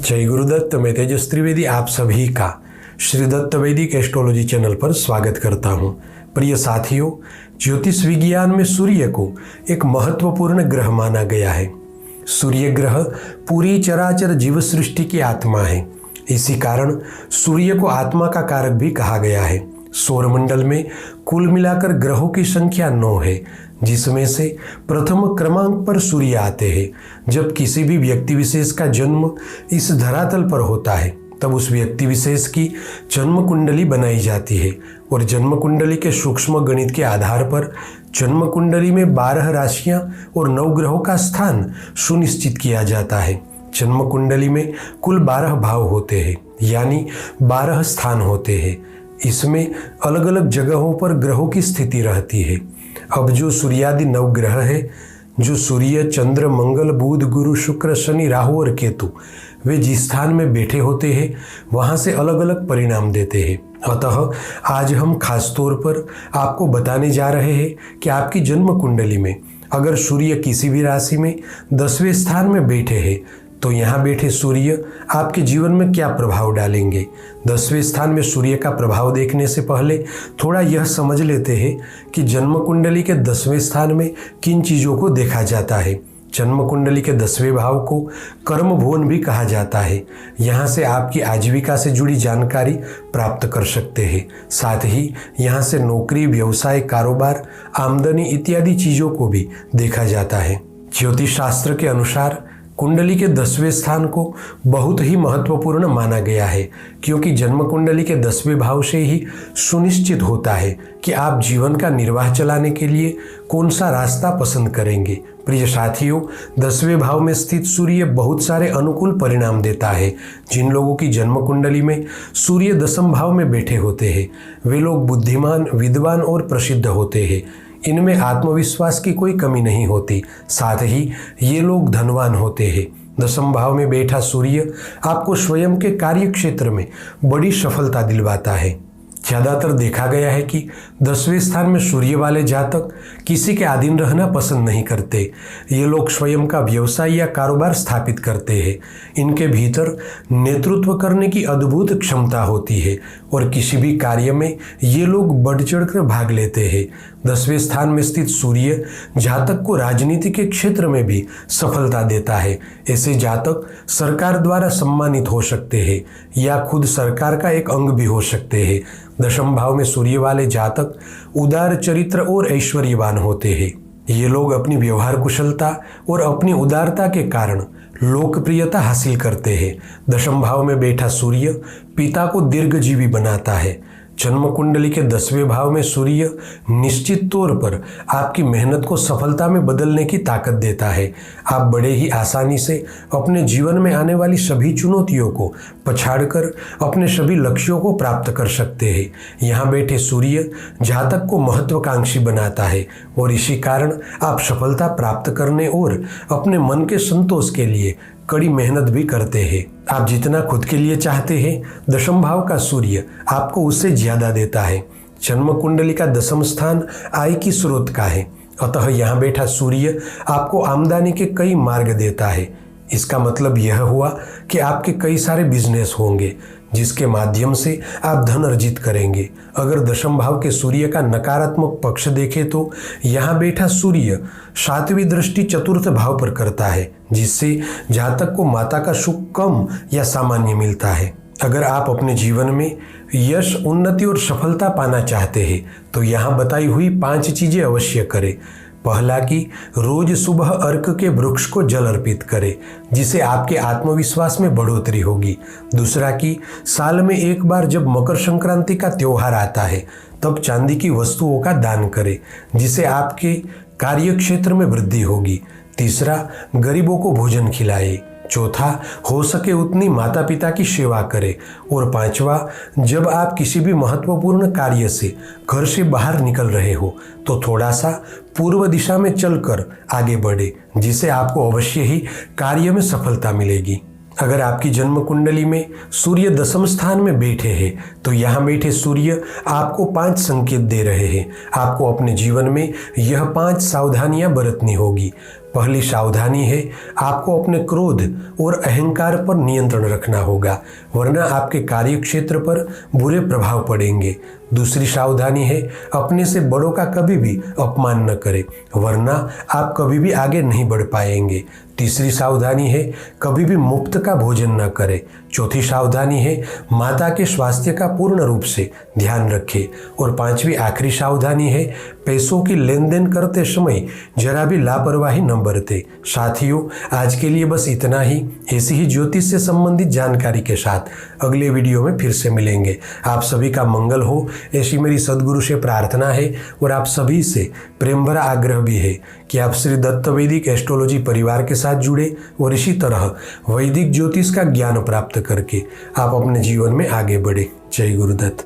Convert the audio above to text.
जय गुरुदत्त। मैं तेजस त्रिवेदी आप सभी का श्री दत्त वैदिक एस्ट्रोलॉजी चैनल पर स्वागत करता हूं। प्रिय साथियों, ज्योतिष विज्ञान में सूर्य को एक महत्वपूर्ण ग्रह माना गया है। सूर्य ग्रह पूरी चराचर जीव सृष्टि की आत्मा है। इसी कारण सूर्य को आत्मा का कारक भी कहा गया है। सौरमंडल में कुल मिलाकर ग्रहों की संख्या 9 है, जिसमें से प्रथम क्रमांक पर सूर्य आते हैं। जब किसी भी व्यक्ति विशेष का जन्म इस धरातल पर होता है, तब उस व्यक्ति विशेष की जन्म कुंडली बनाई जाती है और जन्म कुंडली के सूक्ष्म गणित के आधार पर जन्म कुंडली में 12 राशियां और 9 ग्रहों का स्थान सुनिश्चित किया जाता है। जन्म कुंडली में कुल 12 भाव होते हैं, यानी 12 स्थान होते हैं। इसमें अलग अलग जगहों पर ग्रहों की स्थिति रहती है। अब जो सूर्यादि 9 ग्रह है, जो सूर्य, चंद्र, मंगल, बुध, गुरु, शुक्र, शनि, राहु और केतु, वे जिस स्थान में बैठे होते हैं वहाँ से अलग अलग परिणाम देते हैं। अतः आज हम खास तौर पर आपको बताने जा रहे हैं कि आपकी जन्म कुंडली में अगर सूर्य किसी भी राशि में 10वें स्थान में बैठे हैं तो यहाँ बैठे सूर्य आपके जीवन में क्या प्रभाव डालेंगे। 10वें स्थान में सूर्य का प्रभाव देखने से पहले थोड़ा यह समझ लेते हैं कि जन्म कुंडली के 10वें स्थान में किन चीज़ों को देखा जाता है। जन्म कुंडली के 10वें भाव को कर्म भुवन भी कहा जाता है। यहाँ से आपकी आजीविका से जुड़ी जानकारी प्राप्त कर सकते हैं। साथ ही यहाँ से नौकरी, व्यवसाय, कारोबार, आमदनी इत्यादि चीज़ों को भी देखा जाता है। ज्योतिष शास्त्र के अनुसार कुंडली के 10वें स्थान को बहुत ही महत्वपूर्ण माना गया है, क्योंकि जन्म कुंडली के 10वें भाव से ही सुनिश्चित होता है कि आप जीवन का निर्वाह चलाने के लिए कौन सा रास्ता पसंद करेंगे। प्रिय साथियों, 10वें भाव में स्थित सूर्य बहुत सारे अनुकूल परिणाम देता है। जिन लोगों की जन्म कुंडली में सूर्य 10वें भाव में बैठे होते हैं, वे लोग बुद्धिमान, विद्वान और प्रसिद्ध होते हैं। इनमें आत्मविश्वास की कोई कमी नहीं होती। साथ ही ये लोग धनवान होते हैं। 10वें भाव में बैठा सूर्य आपको स्वयं के कार्य क्षेत्र में बड़ी सफलता दिलवाता है। ज़्यादातर देखा गया है कि 10वें स्थान में सूर्य वाले जातक किसी के अधीन रहना पसंद नहीं करते। ये लोग स्वयं का व्यवसाय या कारोबार स्थापित करते हैं। इनके भीतर नेतृत्व करने की अद्भुत क्षमता होती है और किसी भी कार्य में ये लोग बढ़ चढ़कर भाग लेते हैं। 10वें स्थान में स्थित सूर्य जातक को राजनीति के क्षेत्र में भी सफलता देता है। ऐसे जातक सरकार द्वारा सम्मानित हो सकते हैं या खुद सरकार का एक अंग भी हो सकते हैं। 10वें भाव में सूर्य वाले जातक उदार चरित्र और ऐश्वर्यवान होते हैं। ये लोग अपनी व्यवहार कुशलता और अपनी उदारता के कारण लोकप्रियता हासिल करते हैं। 10वें भाव में बैठा सूर्य पिता को दीर्घजीवी बनाता है। जन्म कुंडली के 10वें भाव में सूर्य निश्चित तौर पर आपकी मेहनत को सफलता में बदलने की ताकत देता है। आप बड़े ही आसानी से अपने जीवन में आने वाली सभी चुनौतियों को पछाड़कर अपने सभी लक्ष्यों को प्राप्त कर सकते हैं। यहाँ बैठे सूर्य जातक को महत्वाकांक्षी बनाता है और इसी कारण आप सफलता प्राप्त करने और अपने मन के संतोष के लिए कड़ी मेहनत भी करते हैं। आप जितना खुद के लिए चाहते हैं, 10वें भाव का सूर्य आपको उससे ज्यादा देता है। जन्म कुंडली का 10वां स्थान आय की स्रोत का है, अतः यहाँ बैठा सूर्य आपको आमदनी के कई मार्ग देता है। इसका मतलब यह हुआ कि आपके कई सारे बिजनेस होंगे जिसके माध्यम से आप धन अर्जित करेंगे। अगर 10वें भाव के सूर्य का नकारात्मक पक्ष देखें तो यहाँ बैठा सूर्य 7वीं दृष्टि 4th भाव पर करता है, जिससे जातक को माता का सुख कम या सामान्य मिलता है। अगर आप अपने जीवन में यश, उन्नति और सफलता पाना चाहते हैं तो यहाँ बताई हुई 5 चीजें अवश्य करें। पहला कि रोज सुबह अर्क के वृक्ष को जल अर्पित करें, जिसे आपके आत्मविश्वास में बढ़ोतरी होगी। दूसरा कि साल में एक बार जब मकर संक्रांति का त्योहार आता है तब चांदी की वस्तुओं का दान करें, जिसे आपके कार्य क्षेत्र में वृद्धि होगी। तीसरा, गरीबों को भोजन खिलाए। चौथा, हो सके उतनी माता पिता की सेवा करें। और 5वां, जब आप किसी भी महत्वपूर्ण कार्य से घर से बाहर निकल रहे हो तो थोड़ा सा पूर्व दिशा में चलकर आगे बढ़े, जिससे आपको अवश्य ही कार्य में सफलता मिलेगी। अगर आपकी जन्म कुंडली में सूर्य 10वें स्थान में बैठे हैं तो यहाँ बैठे सूर्य आपको 5 संकेत दे रहे हैं। आपको अपने जीवन में यह 5 सावधानियां बरतनी होगी। पहली सावधानी है, आपको अपने क्रोध और अहंकार पर नियंत्रण रखना होगा, वरना आपके कार्य क्षेत्र पर बुरे प्रभाव पड़ेंगे। दूसरी सावधानी है, अपने से बड़ों का कभी भी अपमान न करें, वरना आप कभी भी आगे नहीं बढ़ पाएंगे। तीसरी सावधानी है, कभी भी मुफ्त का भोजन न करें। चौथी सावधानी है, माता के स्वास्थ्य का पूर्ण रूप से ध्यान रखें। और पांचवी आखिरी सावधानी है, पैसों की लेन देन करते समय जरा भी लापरवाही न बरतें। साथियों, आज के लिए बस इतना ही। ऐसी ही ज्योतिष से संबंधित जानकारी के साथ अगले वीडियो में फिर से मिलेंगे। आप सभी का मंगल हो, ऐसी मेरी सद्गुरु से प्रार्थना है। और आप सभी से प्रेम भरा आग्रह भी है कि आप श्री दत्त वैदिक एस्ट्रोलॉजी परिवार के साथ जुड़े और इसी तरह वैदिक ज्योतिष का ज्ञान प्राप्त करके आप अपने जीवन में आगे बढ़े। जय गुरुदत्त।